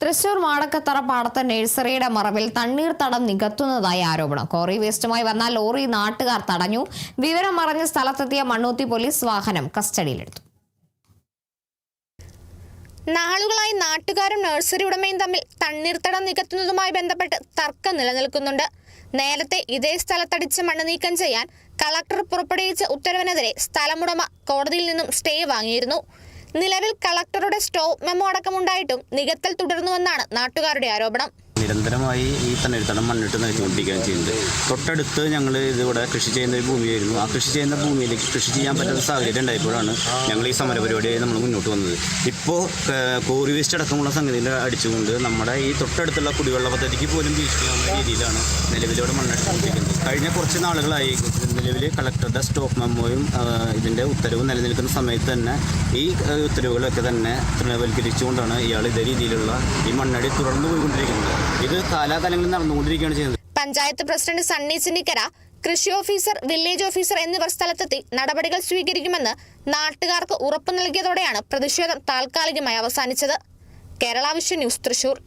തൃശൂർ മാടക്കത്തറ പാടത്തെ നഴ്സറിയുടെ മറവിൽ തണ്ണീർത്തടം നികത്തുന്നതായി ആരോപണം. ക്വാറി വേസ്റ്റുമായി വന്ന ലോറി നാട്ടുകാർ തടഞ്ഞു. വിവരം അറിഞ്ഞ സ്ഥലത്തെത്തിയ മണ്ണുത്തി പോലീസ് വാഹനം കസ്റ്റഡിയിലെടുത്തു. നാളുകളായി നാട്ടുകാരും നഴ്സറി ഉടമയും തമ്മിൽ തണ്ണീർത്തടം നികത്തുന്നതുമായി ബന്ധപ്പെട്ട് തർക്കം നിലനിൽക്കുന്നുണ്ട്. നേരത്തെ ഇതേ സ്ഥലത്തടിച്ച് മണ്ണ് നീക്കം ചെയ്യാൻ കളക്ടർ പുറപ്പെടുവിച്ച ഉത്തരവിനെതിരെ സ്ഥലമുടമ കോടതിയിൽ നിന്നും സ്റ്റേ വാങ്ങിയിരുന്നു. നിലവിൽ കളക്ടറുടെ സ്റ്റോപ്പ് മെമ്മോ അടക്കമുണ്ടായിട്ടും നികത്തൽ തുടർന്നുവെന്നാണ് നാട്ടുകാരുടെ ആരോപണം. നിരന്തരമായി ഈ തണ്ണീർത്തടം മണ്ണിട്ട് നിൽച്ചുകൊണ്ടിരിക്കുകയാണ് ചെയ്യുന്നത്. തൊട്ടടുത്ത് ഞങ്ങൾ ഇതിവിടെ കൃഷി ചെയ്യുന്ന ഒരു ഭൂമിയായിരുന്നു. ആ കൃഷി ചെയ്യുന്ന ഭൂമിയിലേക്ക് കൃഷി ചെയ്യാൻ പറ്റുന്ന സാഹചര്യം ഉണ്ടായപ്പോഴാണ് ഞങ്ങൾ ഈ സമരപരിപാടിയായി നമ്മൾ മുന്നോട്ട് വന്നത്. ഇപ്പോൾ കോറി വേസ്റ്റ് അടക്കമുള്ള സംഗതിയിൽ അടിച്ചുകൊണ്ട് നമ്മുടെ ഈ തൊട്ടടുത്തുള്ള കുടിവെള്ള പദ്ധതിക്ക് പോലും ഭീഷണിയാവുന്ന രീതിയിലാണ് നിലവിലിവിടെ മണ്ണെടുത്തുകൊണ്ടിരിക്കുന്നത്. കഴിഞ്ഞ കുറച്ച് നാളുകളായി നിലവിൽ കളക്ടറുടെ സ്റ്റോപ്പ് മെമ്മോയും ഇതിൻ്റെ ഉത്തരവും നിലനിൽക്കുന്ന സമയത്ത് തന്നെ ഈ ഉത്തരവുകളൊക്കെ തന്നെ തൃണവൽക്കരിച്ചുകൊണ്ടാണ് ഇയാൾ ഇതേ രീതിയിലുള്ള ഈ മണ്ണടി തുടർന്നു പോയിക്കൊണ്ടിരിക്കുന്നത്. ഇത് കാലാകാലങ്ങളിൽ നടന്നുകൊണ്ടിരിക്കുകയാണ് ചെയ്യുന്നത്. പഞ്ചായത്ത് പ്രസിഡന്റ് സണ്ണി ചിന്നിക്കര, കൃഷി ഓഫീസർ, വില്ലേജ് ഓഫീസർ എന്നിവർ സ്ഥലത്തെത്തി നടപടികൾ സ്വീകരിക്കുമെന്ന് നാട്ടുകാർക്ക് ഉറപ്പു നൽകിയതോടെയാണ് പ്രതിഷേധം താൽക്കാലികമായി അവസാനിച്ചത്. Kerala vision news, Thrissur.